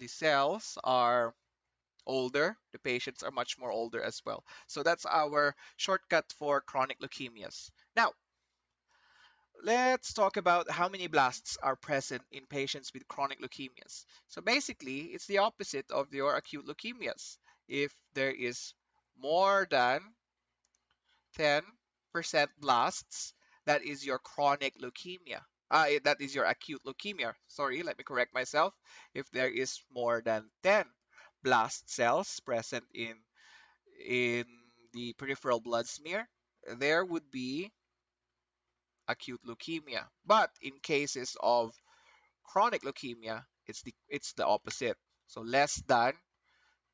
the cells are older, the patients are much more older as well. So that's our shortcut for chronic leukemias. Now, let's talk about how many blasts are present in patients with chronic leukemias. So basically, it's the opposite of your acute leukemias. If there is more than 10% blasts, that is your chronic leukemia. That is your acute leukemia. Sorry, let me correct myself. If there is more than 10 blast cells present in the peripheral blood smear, there would be acute leukemia. But in cases of chronic leukemia, it's the opposite. So less than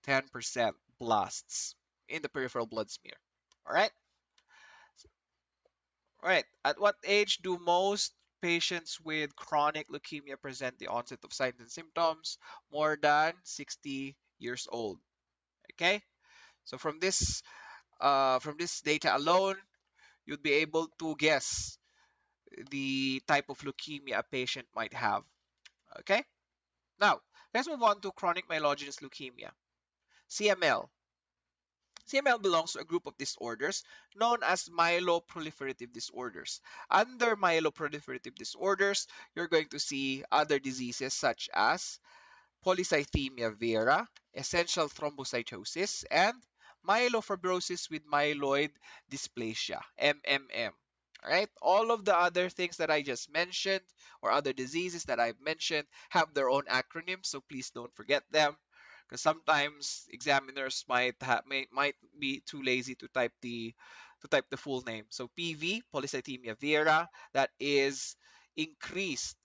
10% blasts in the peripheral blood smear. All right? All right. At what age do most patients with chronic leukemia present the onset of signs and symptoms? More than 60 years old. Okay? So from this data alone, you'd be able to guess the type of leukemia a patient might have. Okay? Now, let's move on to chronic myelogenous leukemia, CML. CML belongs to a group of disorders known as myeloproliferative disorders. Under myeloproliferative disorders, you're going to see other diseases such as polycythemia vera, essential thrombocytosis, and myelofibrosis with myeloid dysplasia, MMM. All right, all of the other things that I just mentioned or other diseases that I've mentioned have their own acronyms, so please don't forget them because sometimes examiners might be too lazy to type the full name. So PV, polycythemia vera, that is increased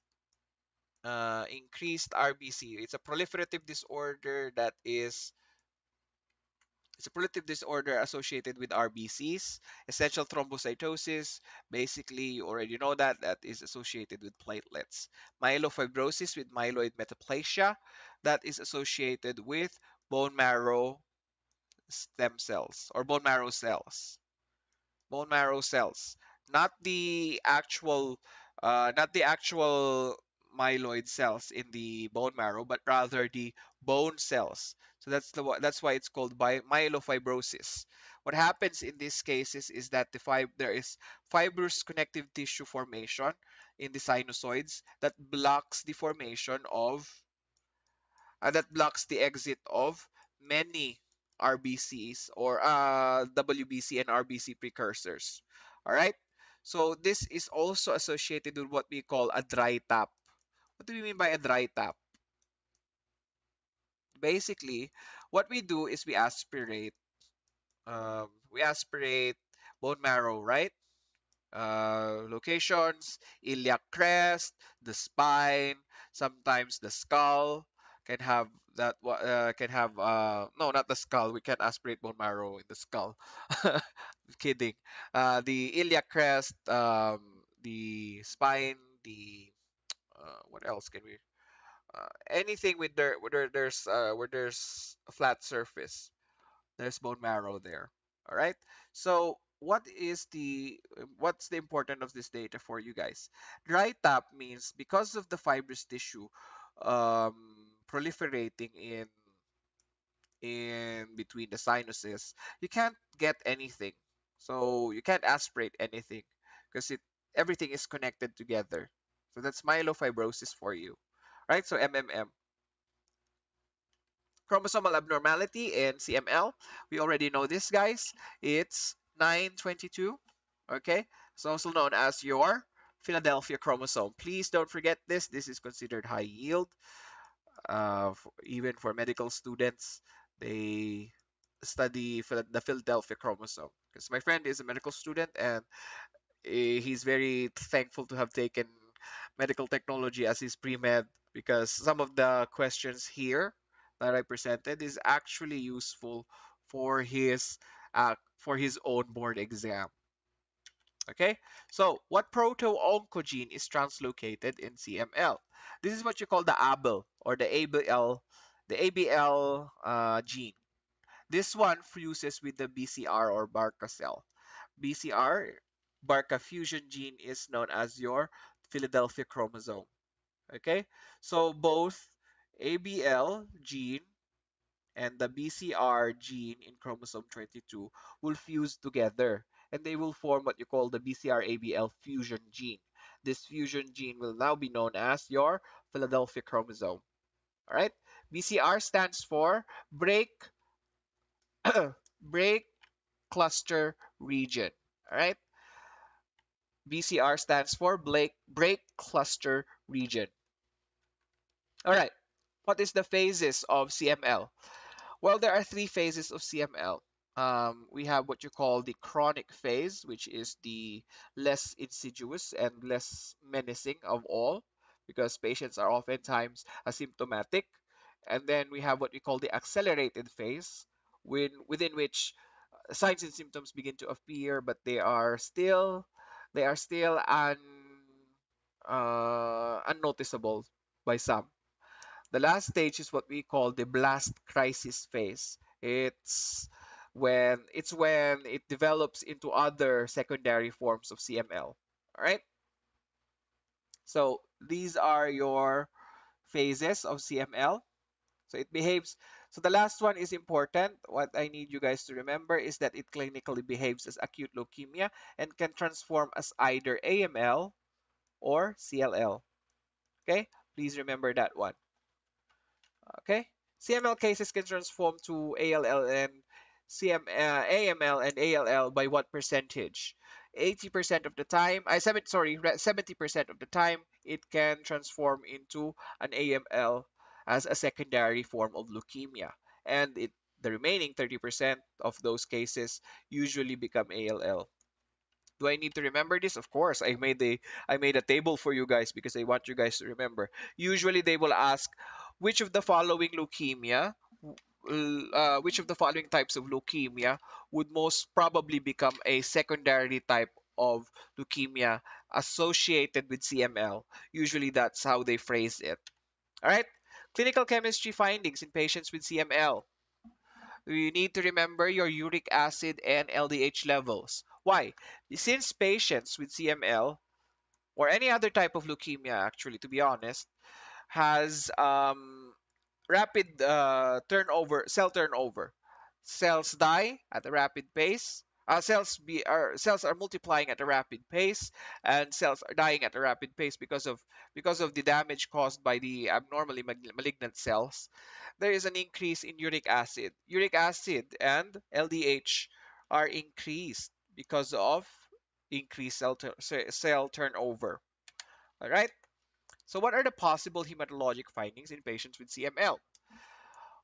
increased RBC. It's a proliferative disorder associated with RBCs. Essential thrombocytosis, basically you already know that is associated with platelets. Myelofibrosis with myeloid metaplasia, that is associated with bone marrow stem cells or bone marrow cells, not the actual myeloid cells in the bone marrow, but rather the bone cells. So that's why it's called myelofibrosis. What happens in these cases is that there is fibrous connective tissue formation in the sinusoids that blocks the exit of many RBCs or WBC and RBC precursors. All right. So this is also associated with what we call a dry tap. What do we mean by a dry tap? Basically, what we do is we aspirate bone marrow, right? Locations, iliac crest, the spine, sometimes the skull can have can have no, not the skull. We can aspirate bone marrow in the skull. Kidding. The iliac crest, the spine, the what else can we? Anything where there's a flat surface, there's bone marrow there. All right. So what's the importance of this data for you guys? Dry tap means because of the fibrous tissue um, proliferating in between the sinuses, you can't get anything. So you can't aspirate anything because everything is connected together. So that's myelofibrosis for you. Right? So MMM. Chromosomal abnormality in CML. We already know this, guys. It's 922. Okay, it's also known as your Philadelphia chromosome. Please don't forget this. This is considered high yield. Even for medical students, they study the Philadelphia chromosome. Because my friend is a medical student and he's very thankful to have taken medical technology as his pre-med because some of the questions here that I presented is actually useful for his own board exam. Okay, so what proto-oncogene is translocated in CML? This is what you call the ABL or the ABL gene. This one fuses with the BCR or BRCA cell. BCR, BRCA fusion gene, is known as your Philadelphia chromosome. Okay, so both ABL gene and the BCR gene in chromosome 22 will fuse together and they will form what you call the BCR-ABL fusion gene. This fusion gene will now be known as your Philadelphia chromosome. All right? BCR stands for break break cluster region. All right? BCR stands for break cluster region. All right. What is the phases of CML? Well, there are three phases of CML. We have what you call the chronic phase, which is the less insidious and less menacing of all, because patients are oftentimes asymptomatic. And then we have what we call the accelerated phase, within which signs and symptoms begin to appear, but they are still unnoticeable by some. The last stage is what we call the blast crisis phase. It's when it develops into other secondary forms of CML. All right. So these are your phases of CML. So it behaves. So the last one is important. What I need you guys to remember is that it clinically behaves as acute leukemia and can transform as either AML or CLL. Okay, please remember that one. Okay, CML cases can transform to ALL and AML and ALL by what percentage? 80% of the time, 70% of the time, it can transform into an AML as a secondary form of leukemia. And the remaining 30% of those cases usually become ALL. Do I need to remember this? Of course, I made a table for you guys because I want you guys to remember. Usually they will ask which of the following which of the following types of leukemia would most probably become a secondary type of leukemia associated with CML. Usually that's how they phrase it. All right. Clinical chemistry findings in patients with CML. You need to remember your uric acid and LDH levels. Why? Since patients with CML or any other type of leukemia, actually, to be honest, has rapid cell turnover. Cells die at a rapid pace. Cells are multiplying at a rapid pace, and cells are dying at a rapid pace because of the damage caused by the abnormally malignant cells. There is an increase in uric acid. Uric acid and LDH are increased because of increased cell turnover. All right. So, what are the possible hematologic findings in patients with CML?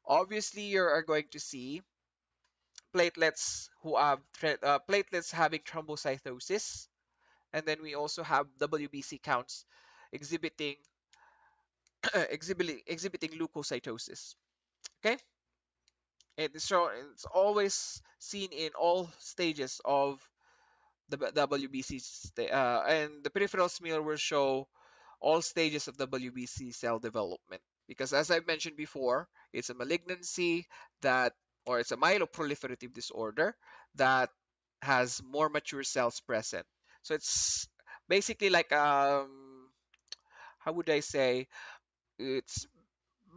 Obviously, you are going to see platelets having thrombocytosis, and then we also have WBC counts exhibiting exhibiting leukocytosis. Okay, it's always seen in all stages of the WBC, and the peripheral smear will show all stages of WBC cell development. Because as I mentioned before, it's a malignancy that, or it's a myeloproliferative disorder that has more mature cells present. So it's basically like, how would I say, it's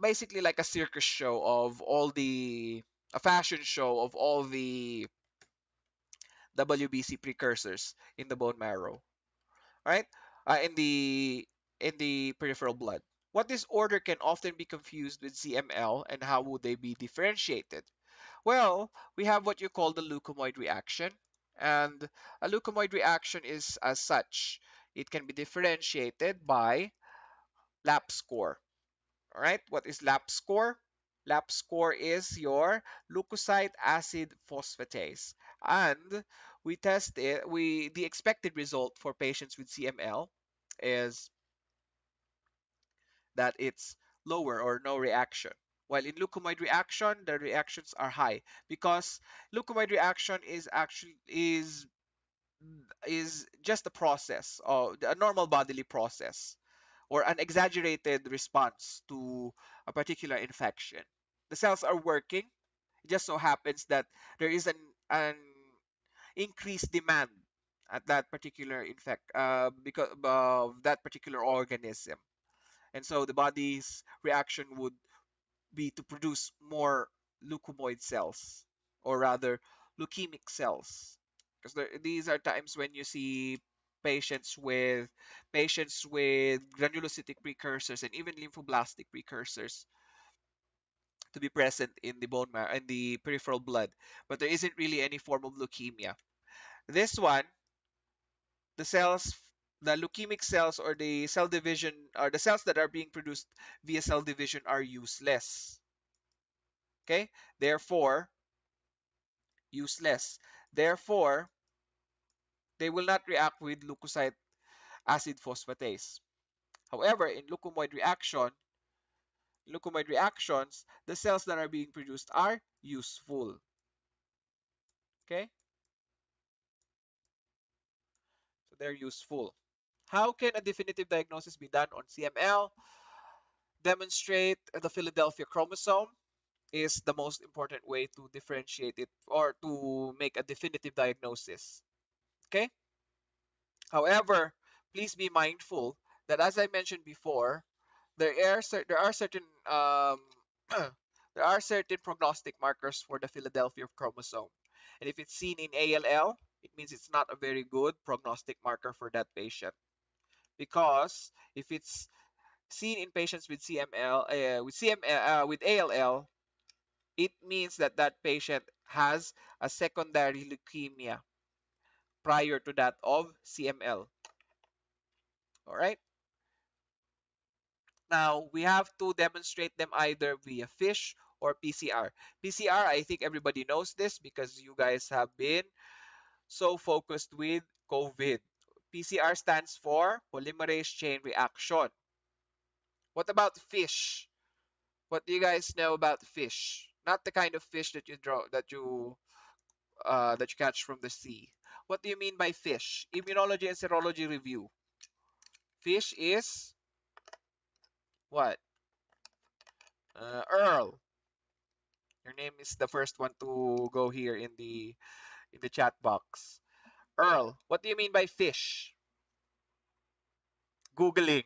basically like a circus show of a fashion show of all the WBC precursors in the bone marrow, right? In the peripheral blood. What disorder can often be confused with CML and how would they be differentiated? Well, we have what you call the leukomoid reaction, and a leukomoid reaction is as such. It can be differentiated by lap score. All right, what is lap score? Lap score is your leukocyte acid phosphatase. And we test it, the expected result for patients with CML is that it's lower or no reaction. While in leukomoid reaction, the reactions are high because leukomoid reaction is just a process, or a normal bodily process, or an exaggerated response to a particular infection. The cells are working. It just so happens that there is an increased demand at that particular because of that particular organism. And so the body's reaction would be to produce more leukomoid cells, or rather leukemic cells, because these are times when you see patients with granulocytic precursors and even lymphoblastic precursors to be present in the bone marrow and the peripheral blood, but there isn't really any form of leukemia. This one, the cells, the leukemic cells, or the cell division, or the cells that are being produced via cell division, are useless. Okay, therefore, useless. Therefore, they will not react with leukocyte acid phosphatase. However, in leukomoid reactions, the cells that are being produced are useful. Okay, so they're useful. How can a definitive diagnosis be done on CML? Demonstrate the Philadelphia chromosome is the most important way to differentiate it or to make a definitive diagnosis. Okay? However, please be mindful that, as I mentioned before, there are certain there are certain prognostic markers for the Philadelphia chromosome. And if it's seen in ALL, it means it's not a very good prognostic marker for that patient. Because if it's seen in patients with with ALL, it means that that patient has a secondary leukemia prior to that of CML. All right. Now we have to demonstrate them either via FISH or PCR. PCR, I think everybody knows this because you guys have been so focused with COVID. PCR stands for polymerase chain reaction. What about FISH? What do you guys know about fish? Not the kind of fish that you catch from the sea. What do you mean by fish? Immunology and serology review. Fish is what? Earl. Your name is the first one to go here in the chat box. Earl, what do you mean by fish? Googling.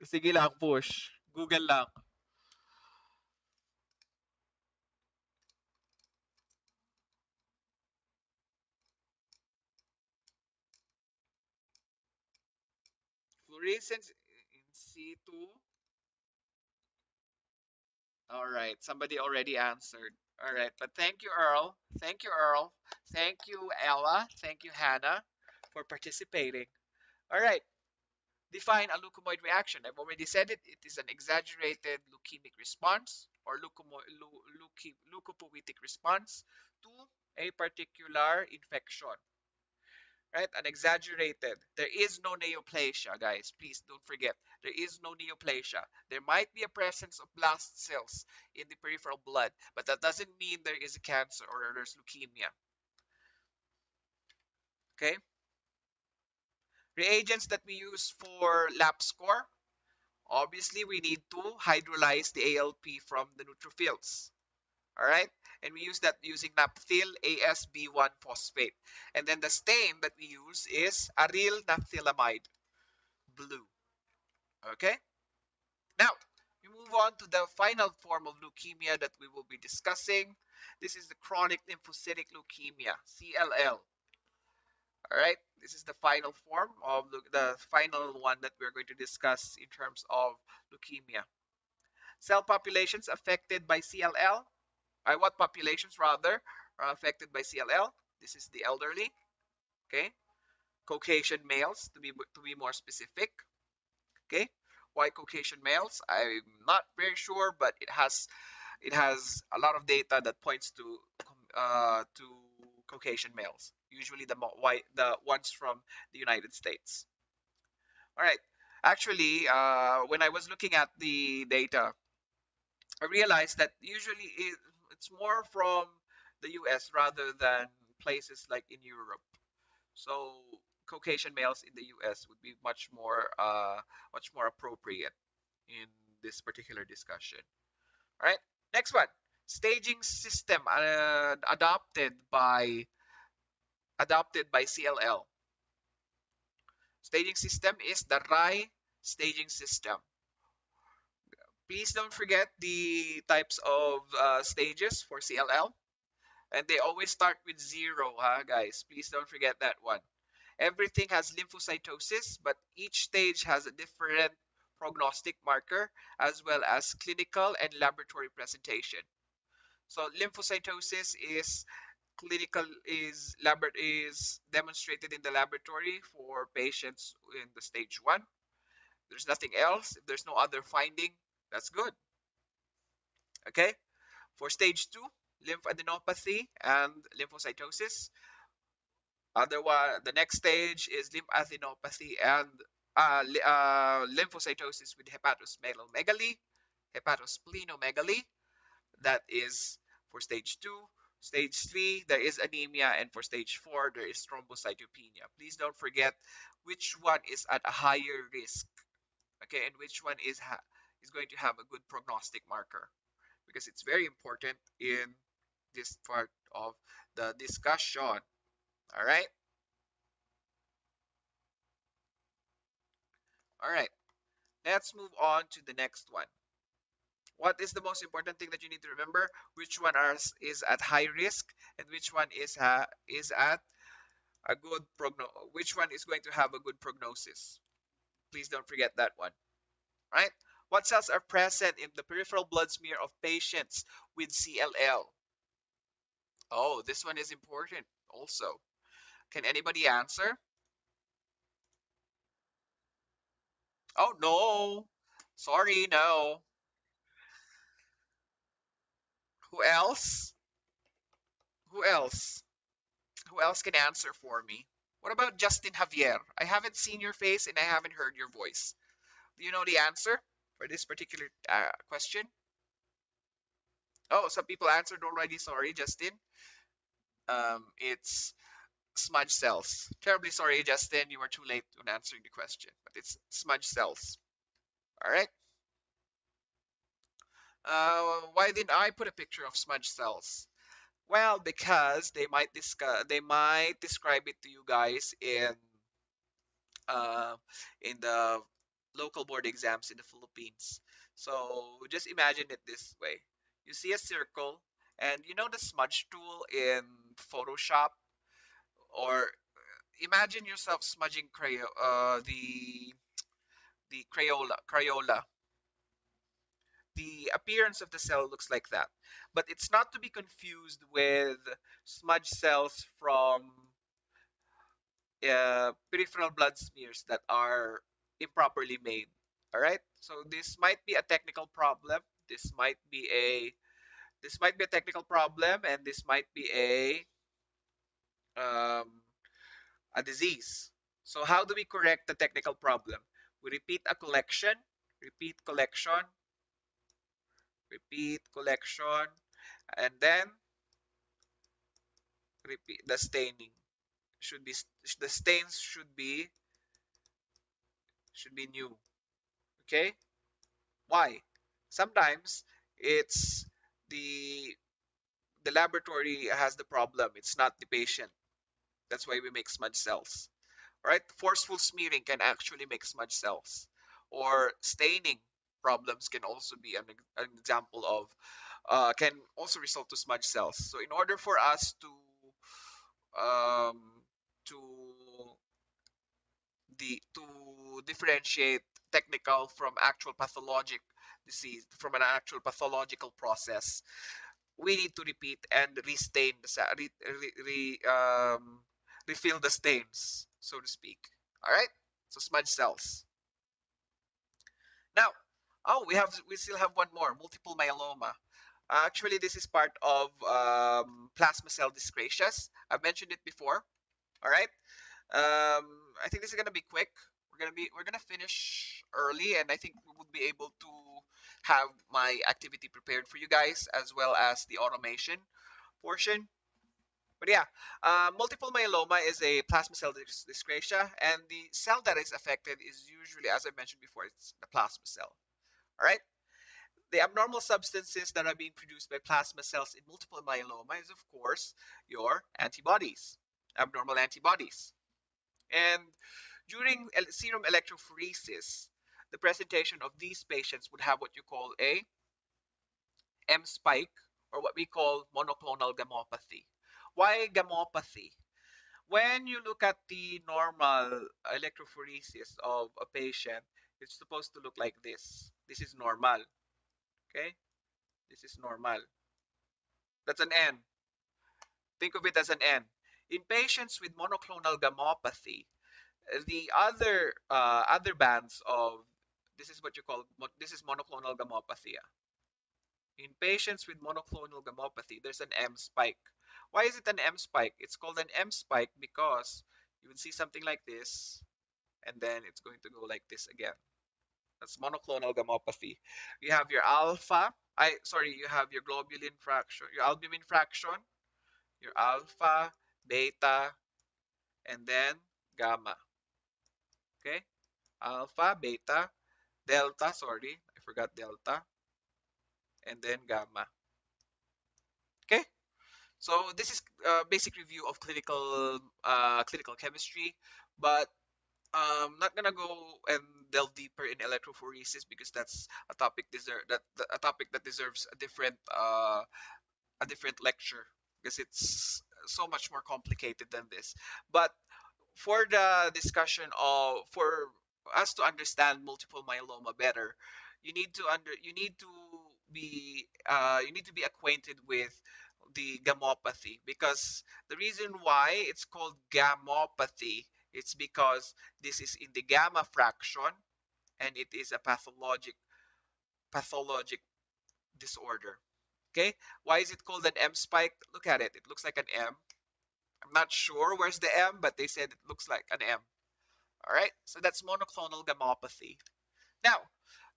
Sige lang, push. Google lang. Fluorescence in situ. All right, somebody already answered. All right, but thank you, Earl. Thank you, Earl. Thank you, Ella. Thank you, Hannah, for participating. All right, define a leukomoid reaction. I've already said it. It is an exaggerated leukemic response or leukopoietic response to a particular infection. Right? An exaggerated. There is no neoplasia, guys. Please don't forget. There is no neoplasia. There might be a presence of blast cells in the peripheral blood, but that doesn't mean there is a cancer or there's leukemia. Okay? Reagents that we use for lab score. Obviously, we need to hydrolyze the ALP from the neutrophils. All right? And we use that using naphthyl ASB1 phosphate. And then the stain that we use is aryl naphthylamide blue. Okay? Now, we move on to the final form of leukemia that we will be discussing. This is the chronic lymphocytic leukemia, CLL. All right, this is the final form of the final one that we're going to discuss in terms of leukemia. Cell populations affected by CLL, what populations rather are affected by CLL? This is the elderly, okay? Caucasian males to be more specific, okay? Why Caucasian males? I'm not very sure, but it has a lot of data that points to Caucasian males, usually the ones from the United States. All right. Actually, when I was looking at the data, I realized that usually it's more from the US rather than places like in Europe. So Caucasian males in the US would be much more appropriate in this particular discussion. All right, next one. Staging system adopted by CLL. Staging system is the Rai staging system. Please don't forget the types of stages for CLL. And they always start with zero, huh, guys? Please don't forget that one. Everything has lymphocytosis, but each stage has a different prognostic marker as well as clinical and laboratory presentation. So lymphocytosis is clinical is demonstrated in the laboratory for patients in the stage 1. There's nothing else. If there's no other finding, that's good. Okay? For stage 2, lymphadenopathy and lymphocytosis. Otherwise, the next stage is lymphadenopathy and lymphocytosis with hepatosplenomegaly, hepatosplenomegaly. That is for stage 2. Stage 3, there is anemia, and for stage 4, there is thrombocytopenia. Please don't forget which one is at a higher risk, okay, and which one is going to have a good prognostic marker, because it's very important in this part of the discussion. All right. All right. Let's move on to the next one. What is the most important thing that you need to remember? Which one is at high risk, and which one is at a good which one is going to have a good prognosis? Please don't forget that one. Right? What cells are present in the peripheral blood smear of patients with CLL? Oh, this one is important also. Can anybody answer? Oh no. Sorry, no. Who else? Who else? Who else can answer for me? What about Justin Javier? I haven't seen your face and I haven't heard your voice. Do you know the answer for this particular question? Oh, some people answered already. Sorry, Justin. It's smudge cells. Terribly sorry, Justin. You were too late in answering the question, but it's smudge cells. All right. Why didn't I put a picture of smudge cells? Well, because they might describe it to you guys uh, in the local board exams in the Philippines. So just imagine it this way. You see a circle, and you know the smudge tool in Photoshop, or imagine yourself smudging the Crayola. The appearance of the cell looks like that, but it's not to be confused with smudge cells from peripheral blood smears that are improperly made. All right. So this might be a technical problem. This might be a technical problem, and this might be a disease. So how do we correct the technical problem? We repeat a collection, repeat collection, repeat collection, and then repeat the staining. Should be the stains should be new. Okay. Why? Sometimes it's the the laboratory has the problem. It's not the patient. That's why we make smudge cells. Right? Forceful smearing can actually make smudge cells. Or staining problems can also be an example of can also result to smudge cells. So in order for us um, to to differentiate technical from actual pathologic disease from an actual pathological process, we need to repeat and restain refill the stains, so to speak. All right. So smudge cells. Now, oh, we still have one more, multiple myeloma. Actually, this is part of plasma cell dyscrasias. I've mentioned it before. All right. Um, I think this is gonna be quick. We're gonna finish early, and I think we would be able to have my activity prepared for you guys as well as the automation portion. But yeah, multiple myeloma is a plasma cell dyscrasia, and the cell that is affected is usually, as I mentioned before, it's the plasma cell. All right. The abnormal substances that are being produced by plasma cells in multiple myeloma is, of course, your antibodies, abnormal antibodies. And During serum electrophoresis, the presentation of these patients would have what you call a M spike, or what we call monoclonal gammopathy. Why gammopathy? When you look at the normal electrophoresis of a patient, it's supposed to look like this. This is normal. Okay? This is normal. That's an N. Think of it as an N. In patients with monoclonal gammopathy, the other bands of this is what you call this is monoclonal gammopathy. In patients with monoclonal gammopathy, there's an M spike. Why is it an M spike? It's called an M spike because you would see something like this, and then it's going to go like this again. That's monoclonal gammopathy. You have your alpha. You have your globulin fraction, your albumin fraction, your alpha, beta, and then gamma. Okay? Alpha, beta, delta, sorry, I forgot delta, and then gamma. Okay? So this is a basic review of clinical chemistry, but not gonna go and delve deeper in electrophoresis because that's a topic that deserves a different lecture because it's so much more complicated than this. But for the discussion of for us to understand multiple myeloma better, you need to be acquainted with the gammopathy, because the reason why it's called gammopathy, it's because this is in the gamma fraction, and it is a pathologic disorder. Okay, why is it called an M spike? Look at it, it looks like an M. I'm not sure where's the M, but they said it looks like an M. All right, so that's monoclonal gammopathy. Now,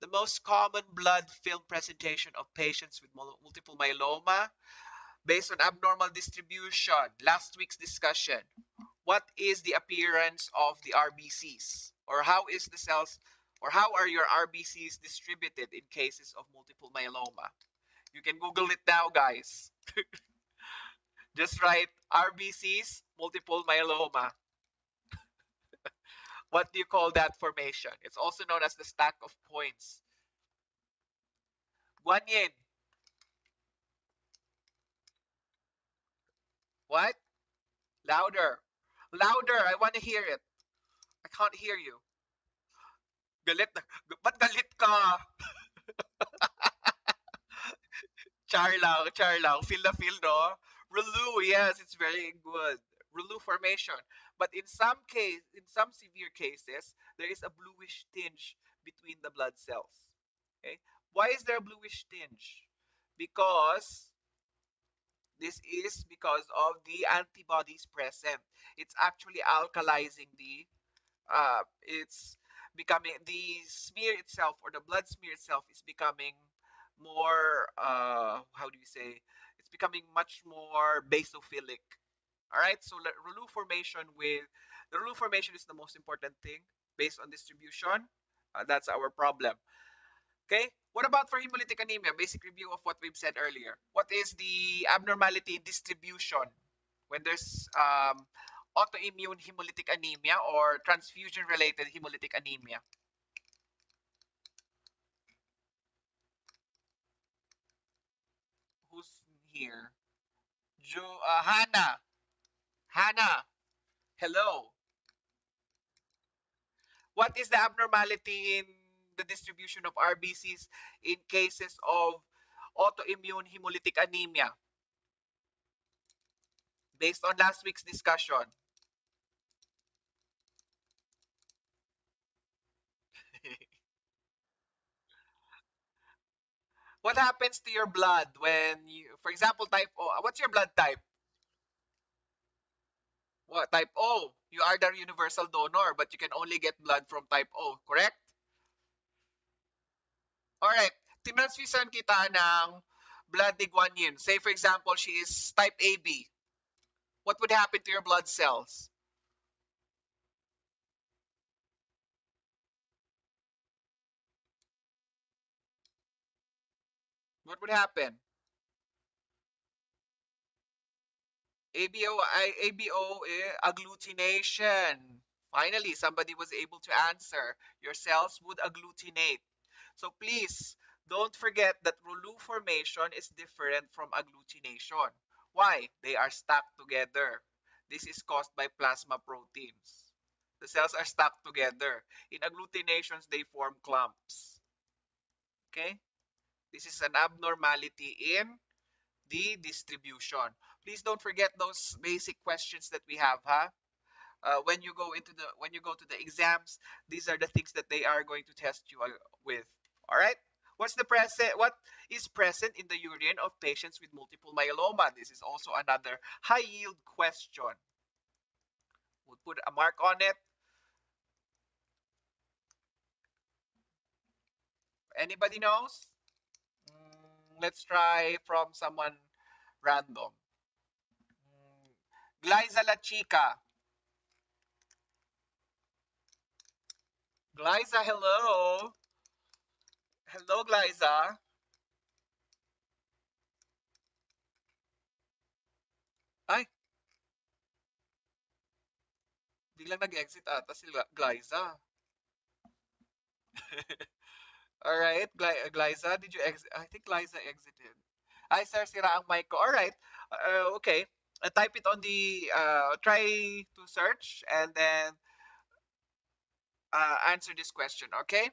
the most common blood film presentation of patients with multiple myeloma based on abnormal distribution. Last week's discussion. What is the appearance of the RBCs? Or how is the cells, or how are your RBCs distributed in cases of multiple myeloma? You can Google it now, guys. Just write RBCs, multiple myeloma. What do you call that formation? It's also known as the stack of points. Guanyin. What? Louder. Louder. I want to hear it. I can't hear you. Galit na. Ba't galit ka? Char lang. Feel the feel, no? Relu, yes, it's very good. Relu formation. But in some severe cases, there is a bluish tinge between the blood cells. Okay? Why is there a bluish tinge? Because this is because of the antibodies present. It's actually alkalizing it's becoming the smear itself, or the blood smear itself is becoming more how do you say, it's becoming much more basophilic. All right, so the relu formation is the most important thing based on distribution. That's our problem. Okay, what about for hemolytic anemia? Basic review of what we've said earlier. What is the abnormality in distribution when there's autoimmune hemolytic anemia or transfusion related hemolytic anemia? Who's here? Hannah. Hannah, hello. What is the abnormality in the distribution of RBCs in cases of autoimmune hemolytic anemia based on last week's discussion? What happens to your blood when you, for example, type O? What's your blood type? What type O? You are the universal donor, but you can only get blood from type O, correct? Alright, tinransfusan kita ng blood ni Guan Yin. Say for example, she is type AB. What would happen to your blood cells? What would happen? ABO, agglutination. Finally, somebody was able to answer. Your cells would agglutinate. So please, don't forget that Rolu formation is different from agglutination. Why? They are stacked together. This is caused by plasma proteins. The cells are stacked together. In agglutinations, they form clumps. Okay? This is an abnormality in the distribution. Please don't forget those basic questions that we have, huh? When you go to the exams, these are the things that they are going to test you with. All right. What is present in the urine of patients with multiple myeloma? This is also another high yield question. We'll put a mark on it. Anybody knows? Let's try from someone random. Glyza La Chica. Glyza, hello. Hello, Glyza. Ay, biglang nag-exit ata si Glyza. All right, Glyza, did you exit? I think Glyza exited. Ay, sir, sira ang mic ko. All right. Okay. Type it on the, try to search and then answer this question, okay?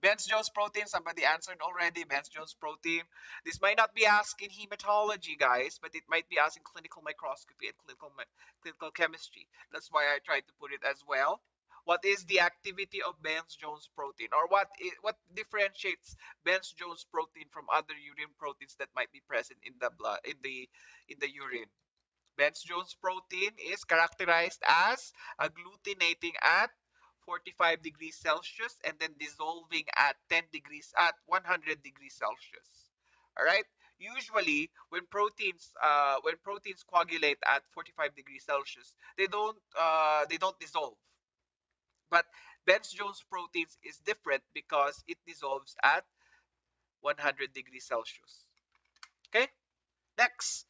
Benz-Jones protein, somebody answered already. Benz-Jones protein. This might not be asked in hematology, guys, but it might be asked in clinical microscopy and clinical chemistry. That's why I tried to put it as well. What is the activity of Benz-Jones protein, or what differentiates Benz-Jones protein from other urine proteins that might be present in the blood in the urine? Benz-Jones protein is characterized as agglutinating at 45 degrees Celsius and then dissolving at 10 degrees at 100 degrees Celsius. All right. Usually, when proteins coagulate at 45 degrees Celsius, they don't dissolve. But Benz-Jones proteins is different because it dissolves at 100 degrees Celsius. Okay. Next.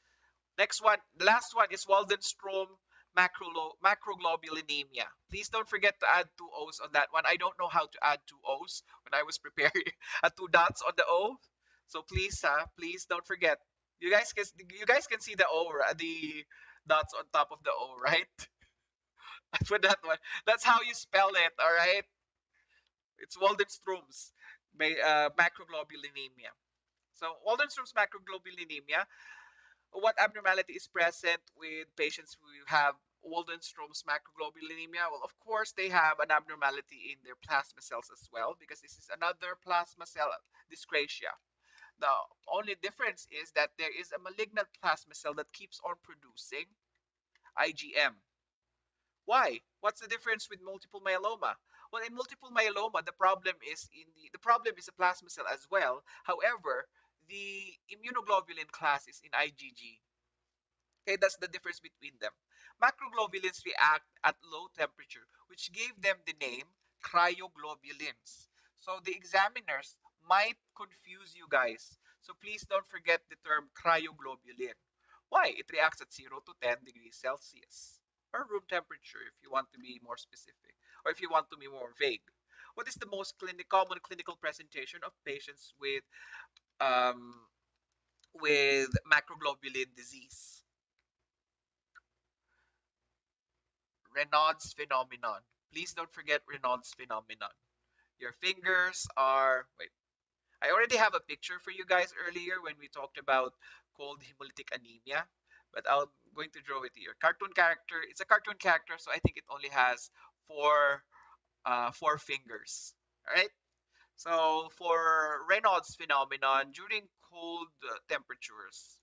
Next one, the last one is Waldenstroms Macroglobulenemia. Please don't forget to add two O's on that one. I don't know how to add two O's when I was preparing two dots on the O. So please don't forget. You guys can see the O, the dots on top of the O, right? For that one, that's how you spell it. All right, it's Waldenstroms macroglobulinemia. So Waldenstroms macroglobulinemia, what abnormality is present with patients who have Waldenstroms macroglobulinemia? Well, of course, they have an abnormality in their plasma cells as well, because this is another plasma cell dyscrasia. The only difference is that there is a malignant plasma cell that keeps on producing IgM. Why? What's the difference with multiple myeloma? Well, in multiple myeloma, the problem is a plasma cell as well. However, the immunoglobulin class is in IgG. Okay, that's the difference between them. Macroglobulins react at low temperature, which gave them the name cryoglobulins. So the examiners might confuse you guys. So please don't forget the term cryoglobulin. Why? It reacts at 0 to 10 degrees Celsius, or room temperature if you want to be more specific, or if you want to be more vague. What is the most common clinical presentation of patients um, with macroglobulin disease? Raynaud's phenomenon. Please don't forget Raynaud's phenomenon. Your fingers are, wait, I already have a picture for you guys earlier when we talked about cold hemolytic anemia, but I'm going to draw it here. Cartoon character, it's a cartoon character, so I think it only has four fingers. All right. So for Raynaud's phenomenon, during cold temperatures,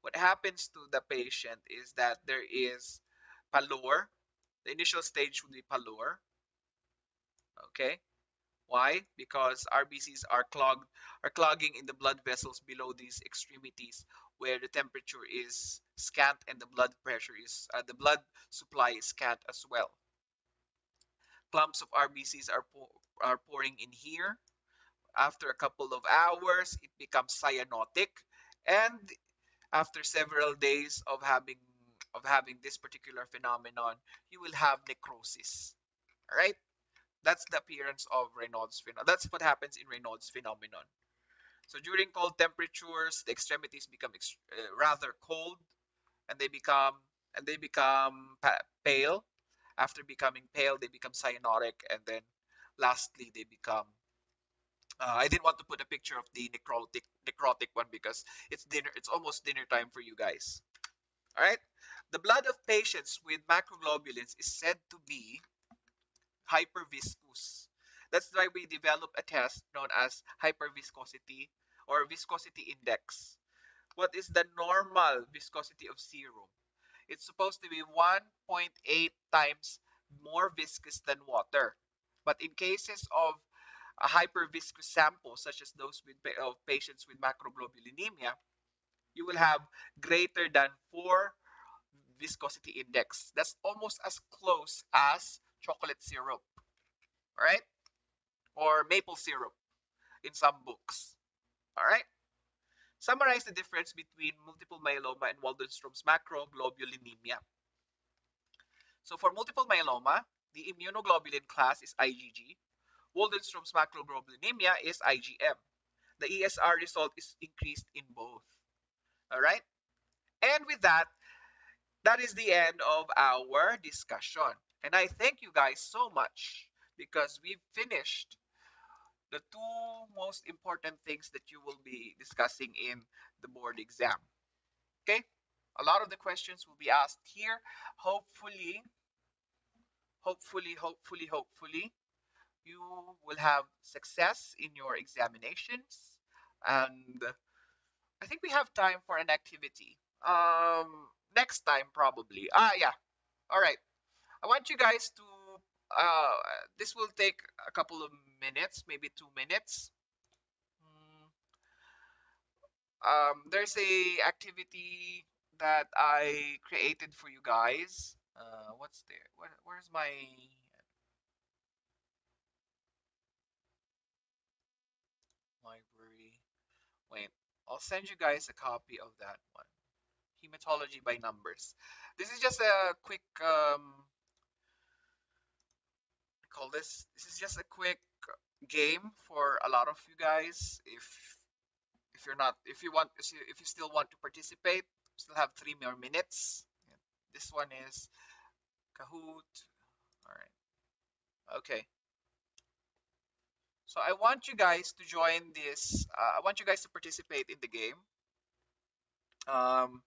what happens to the patient is that there is pallor. The initial stage would be pallor. Okay. Why? Because RBCs are clogging in the blood vessels below these extremities, where the temperature is scant and the blood supply is scant as well. Clumps of RBCs are pouring in here. After a couple of hours, it becomes cyanotic, and after several days of having of having this particular phenomenon, you will have necrosis. All right? That's the appearance of Raynaud's phenomenon. That's what happens in Raynaud's phenomenon. So during cold temperatures, the extremities become rather cold, and they become pale. After becoming pale, they become cyanotic, and then lastly, they become. I didn't want to put a picture of the necrotic one because it's dinner. It's almost dinner time for you guys. All right. The blood of patients with macroglobulins is said to be hyperviscous. That's why we develop a test known as hyperviscosity or viscosity index. What is the normal viscosity of serum? It's supposed to be 1.8 times more viscous than water. But in cases of a hyperviscous sample, such as those with of patients with macroglobulinemia, you will have greater than 4 viscosity index. That's almost as close as chocolate syrup, all right? Or maple syrup in some books, all right? Summarize the difference between multiple myeloma and Waldenstroms macroglobulinemia. So for multiple myeloma, the immunoglobulin class is IgG. Waldenstroms macroglobulinemia is IgM. The ESR result is increased in both. All right? And with that, that is the end of our discussion. And I thank you guys so much because we've finished the two most important things that you will be discussing in the board exam. Okay? A lot of the questions will be asked here. Hopefully, hopefully, you will have success in your examinations. And I think we have time for an activity. Next time probably. Yeah. All right. I want you guys to. Uh, this will take a couple of minutes, maybe 2 minutes. Mm, there's a activity that I created for you guys. What's there? Where's my library? Wait, I'll send you guys a copy of that one. Hematology by numbers. This is just a quick call this. This is just a quick game for a lot of you guys. If you're not, if you want, if you still want to participate, still have 3 more minutes. This one is Kahoot. All right. Okay. So I want you guys to join this. I want you guys to participate in the game. I'm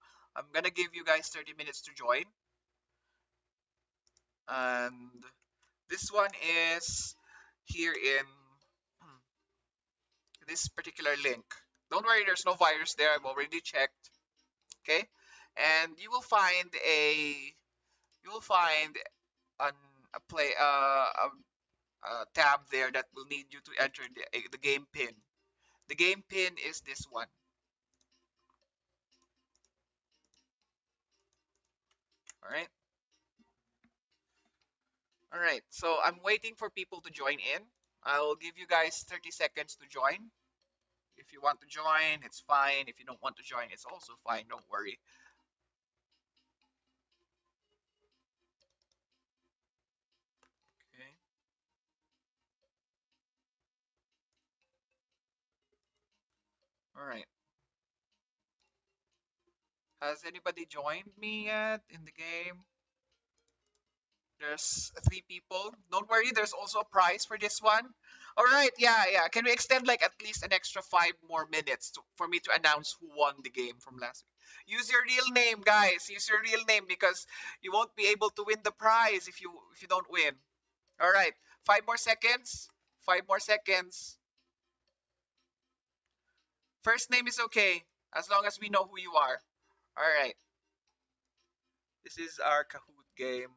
gonna give you guys 30 minutes to join, and this one is here in this particular link. Don't worry, there's no virus there. I've already checked. Okay, and you will find an, a play a tab there that will need you to enter the game pin. The game pin is this one. All right. All right. So I'm waiting for people to join in. I'll give you guys 30 seconds to join. If you want to join, it's fine. If you don't want to join, it's also fine. Don't worry. Okay. All right. Has anybody joined me yet in the game? There's 3 people. Don't worry, there's also a prize for this one. All right, yeah. Can we extend like at least an extra 5 more minutes for me to announce who won the game from last week? Use your real name, guys. Use your real name because you won't be able to win the prize if you don't win. All right, 5 more seconds. 5 more seconds. First name is okay as long as we know who you are. All right, this is our Kahoot game.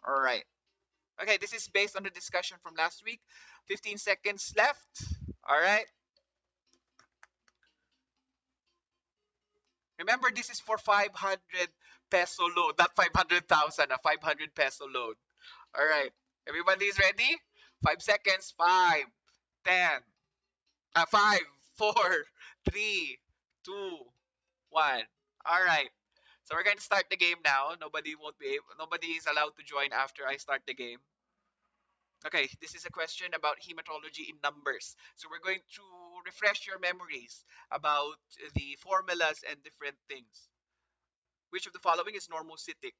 All right. Okay, this is based on the discussion from last week. 15 seconds left. All right. Remember, this is for 500 peso load, not 500,000, a 500 peso load. All right. Everybody's ready? 5 seconds. 5, 10, 5, 4, 3, 2, 1. All right. So we're going to start the game now. Nobody is allowed to join after I start the game. Okay, this is a question about hematology in numbers. So we're going to refresh your memories about the formulas and different things. Which of the following is normocytic?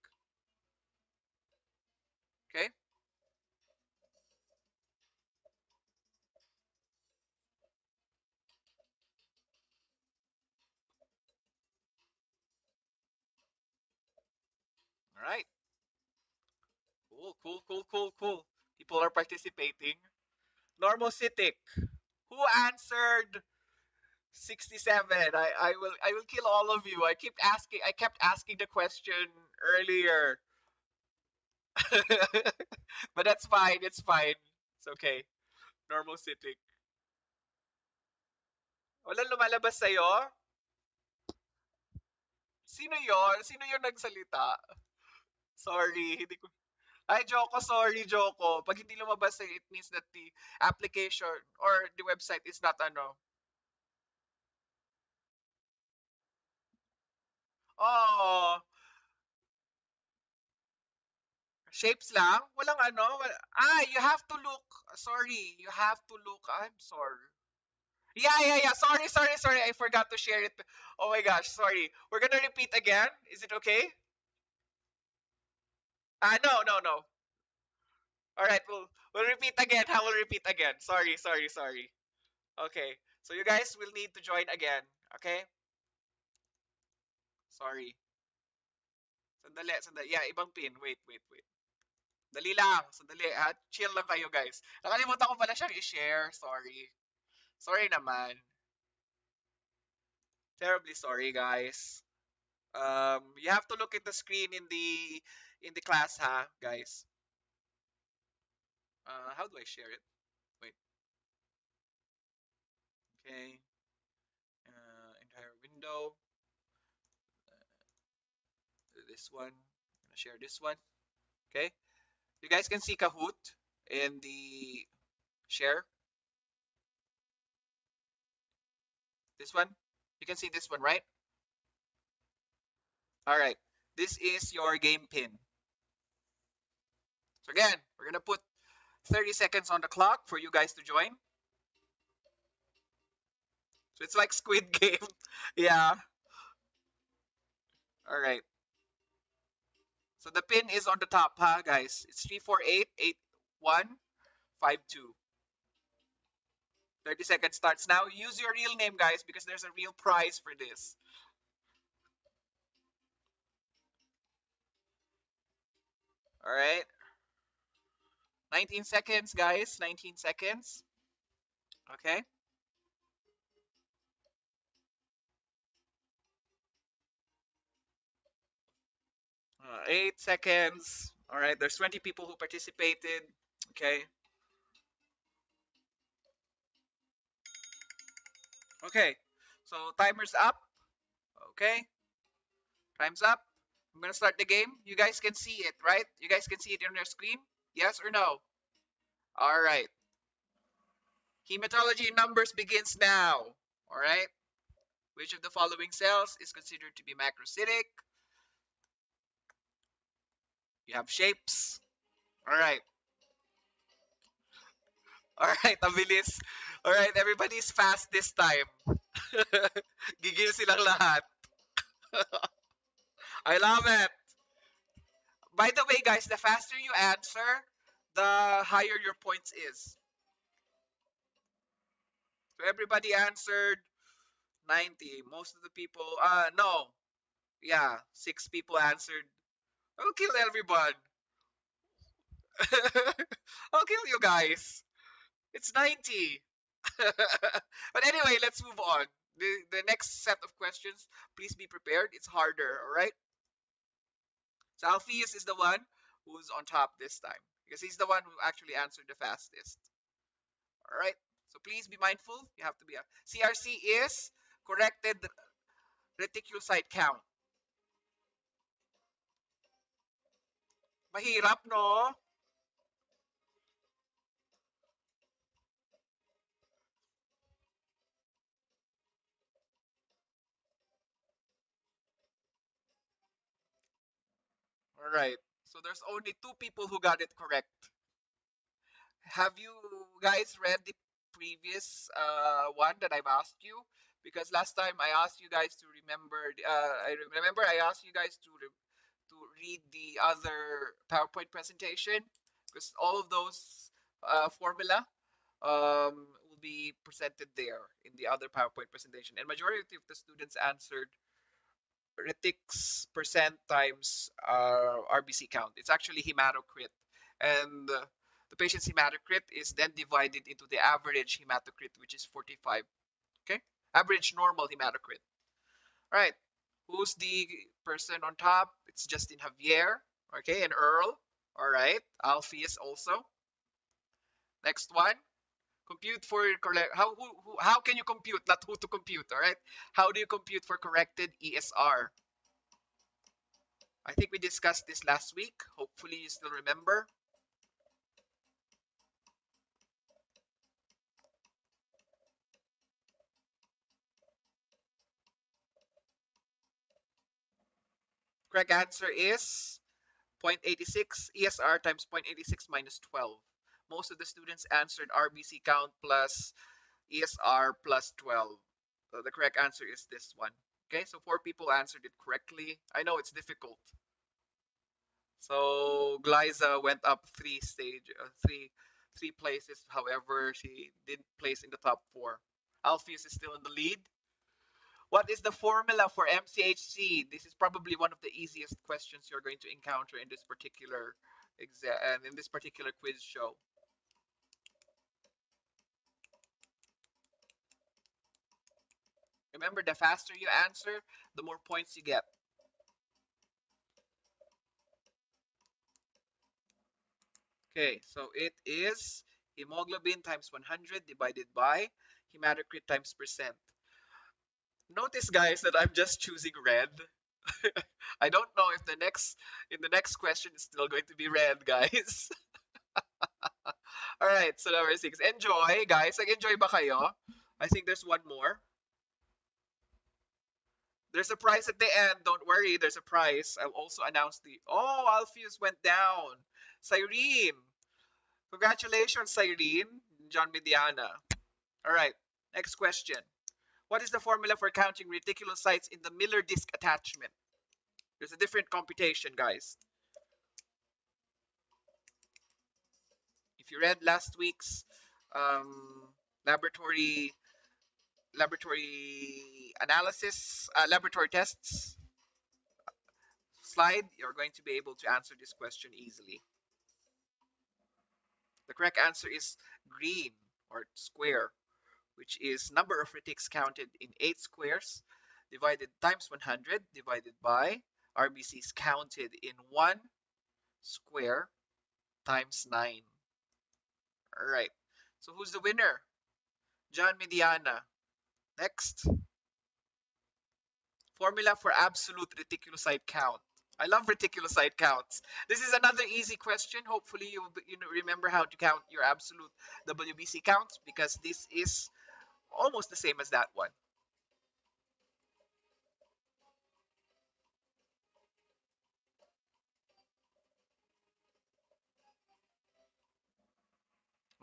Okay? All right. Cool, cool, cool, cool, cool. People are participating. Normocytic. Who answered 67? I will kill all of you. I kept asking the question earlier. But that's fine. It's fine. It's okay. Normocytic. Walang lumalabas sa'yo? Sino yon? Sino yung nagsalita? Sorry, hindi ko... Ay, Joko, sorry, Joko. Pag hindi lumabas sa'yo, it means that the application or the website is not ano. Oh, shapes lang? Walang ano? You have to look. Sorry, you have to look. I'm sorry. Yeah, yeah, yeah. Sorry, sorry, sorry. I forgot to share it. Oh my gosh, sorry. We're gonna repeat again. Is it okay? No, no, no. All right, we'll repeat again. I will repeat again. Sorry, sorry, sorry. Okay. So you guys will need to join again. Okay? Sorry. Sandali, sandali. Yeah, ibang pin. Wait, wait, wait. Dali lang. Sandali. Chill lang kayo, guys. Nakalimutan ko pala siyang i-share. Sorry. Sorry naman. Terribly sorry, guys. You have to look at the screen in the class, ha, guys. How do I share it? Wait. Okay. Entire window. This one. I'm gonna share this one. Okay. You guys can see Kahoot in the share. This one. You can see this one, right? All right. This is your game pin. So again, we're gonna put 30 seconds on the clock for you guys to join. So it's like Squid Game. Yeah. All right. So the pin is on the top, huh, guys? It's 3488152. 30 seconds starts now. Use your real name, guys, because there's a real prize for this. All right. 19 seconds, guys. 19 seconds. Okay. 8 seconds. All right. There's 20 people who participated. Okay. Okay. So timer's up. Okay. Time's up. I'm gonna start the game. You guys can see it, right? You guys can see it on your screen? Yes or no? All right. Hematology in numbers begins now. All right. Which of the following cells is considered to be macrocytic? You have shapes. All right. All right, abilis. All right, everybody's fast this time. Gigil silang lahat. I love it. By the way, guys, the faster you answer, the higher your points is. So everybody answered 90. Most of the people, no. Yeah, 6 people answered. I'll kill everyone. I'll kill you guys. It's 90. But anyway, let's move on. The next set of questions, please be prepared. It's harder, all right? So Alpheus is the one who's on top this time because he's the one who actually answered the fastest. All right? So please be mindful. You have to be CRC is corrected reticulocyte count. Mahirap, no? All right. So there's only two people who got it correct. Have you guys read the previous one that I've asked you? Because last time I asked you guys to remember. I asked you guys to read the other PowerPoint presentation because all of those formula will be presented there in the other PowerPoint presentation. And majority of the students answered retics percent times RBC count. It's actually hematocrit. And the patient's hematocrit is then divided into the average hematocrit, which is 45. Okay? Average normal hematocrit. All right. Who's the person on top? It's Justin Javier. Okay, and Earl. All right. Alpheus also. Next one. Compute for correct. How can you compute? Not who to compute. All right. How do you compute for corrected ESR? I think we discussed this last week. Hopefully you still remember. Correct answer is 0.86 ESR times 0.86 minus 12. Most of the students answered RBC count plus ESR plus 12. So the correct answer is this one. Okay, so 4 people answered it correctly. I know it's difficult. So Glyza went up three places. However, she didn't place in the top 4. Alpheus is still in the lead. What is the formula for MCHC? This is probably one of the easiest questions you're going to encounter in this particular exam and in this particular quiz show. Remember, the faster you answer, the more points you get. Okay, so it is hemoglobin times 100 divided by hematocrit times percent. Notice, guys, that I'm just choosing red. I don't know if the next question is still going to be red, guys. All right, so number 6. Enjoy, guys. Nag-enjoy ba kayo? I think there's one more. There's a prize at the end. Don't worry, there's a prize. I'll also announce the. Oh, Alpheus went down. Cyrene. Congratulations, Cyrene. John Mediana. All right, next question. What is the formula for counting reticulocytes in the Miller disk attachment? There's a different computation, guys. If you read last week's laboratory laboratory tests slide, you're going to be able to answer this question easily. The correct answer is green or square, which is number of retics counted in 8 squares divided times 100 divided by RBCs counted in 1 square times 9. All right. So who's the winner? John Mediana. Next. Formula for absolute reticulocyte count. I love reticulocyte counts. This is another easy question. Hopefully you remember how to count your absolute WBC counts because this is almost the same as that one.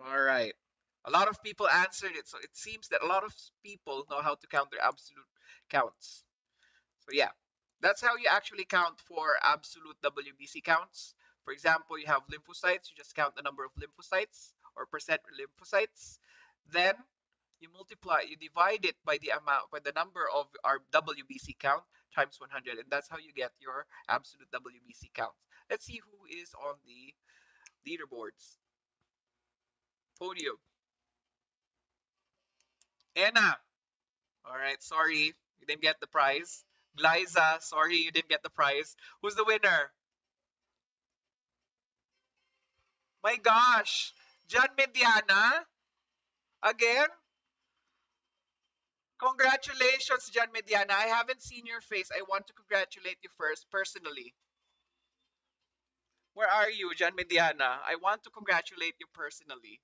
All right. A lot of people answered it, so it seems that a lot of people know how to count their absolute counts. So yeah, that's how you actually count for absolute WBC counts. For example, you have lymphocytes, you just count the number of lymphocytes or percent lymphocytes. Then you divide it by the number of our WBC count times 100, and that's how you get your absolute WBC count. Let's see who is on the leaderboards. Podium. Anna. All right, sorry, you didn't get the prize. Liza, sorry, you didn't get the prize. Who's the winner? My gosh, John Mediana again. Congratulations, John Mediana. I haven't seen your face. I want to congratulate you first personally. Where are you, John Mediana? I want to congratulate you personally.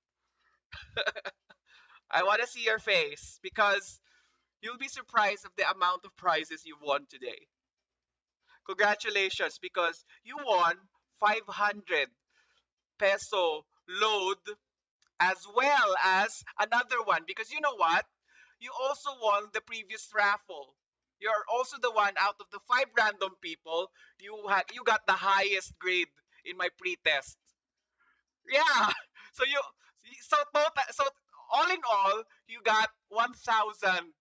I want to see your face because you'll be surprised of the amount of prizes you won today. Congratulations, because you won 500 peso load, as well as another one, because you know what? You also won the previous raffle. You're also the one out of the five random people, you got the highest grade in my pre-test. Yeah. So all in all, you got 1,000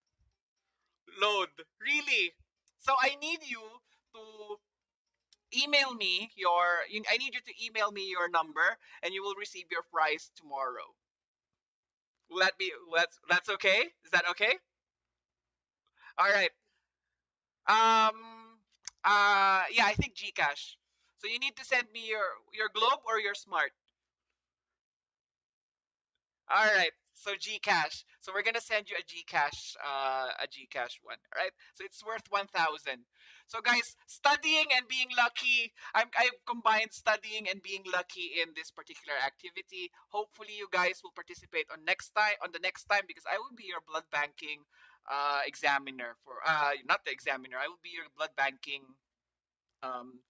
load. Really. So to I need you to email me your number, and you will receive your prize tomorrow. Will that be that's okay? Is that okay? All right. Yeah, I think Gcash. So you need to send me your Globe or your Smart. All right. So Gcash. So we're gonna send you a Gcash one. All right. So it's worth 1,000. So guys, studying and being lucky. I've combined studying and being lucky in this particular activity. Hopefully, you guys will participate on the next time, because I will be your blood banking examiner for not the examiner. I will be your blood banking um,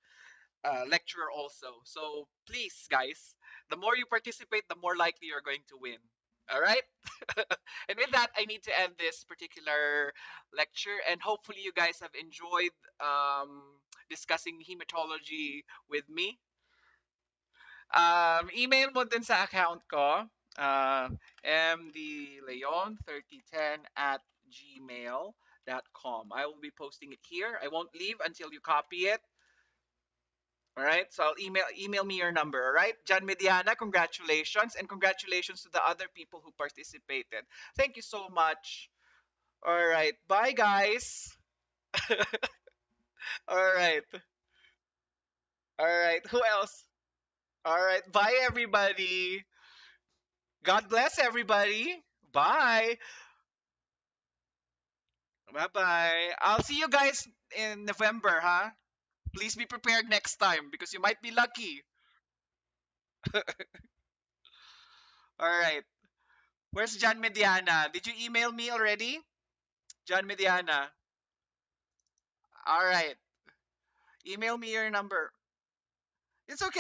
lecturer also. So please, guys, the more you participate, the more likely you're going to win. All right. And with that, I need to end this particular lecture, and hopefully, you guys have enjoyed discussing hematology with me. Email mo din sa account ko, mdleon3010 at gmail.com. I will be posting it here. I won't leave until you copy it. All right, so I'll email me your number. All right, John Mediana, congratulations, and congratulations to the other people who participated. Thank you so much. All right, bye guys. All right, all right. Who else? All right, bye everybody. God bless everybody. Bye. Bye bye. I'll see you guys in November, huh? Please be prepared next time, because you might be lucky. All right. Where's John Mediana? Did you email me already? John Mediana. All right. Email me your number. It's okay.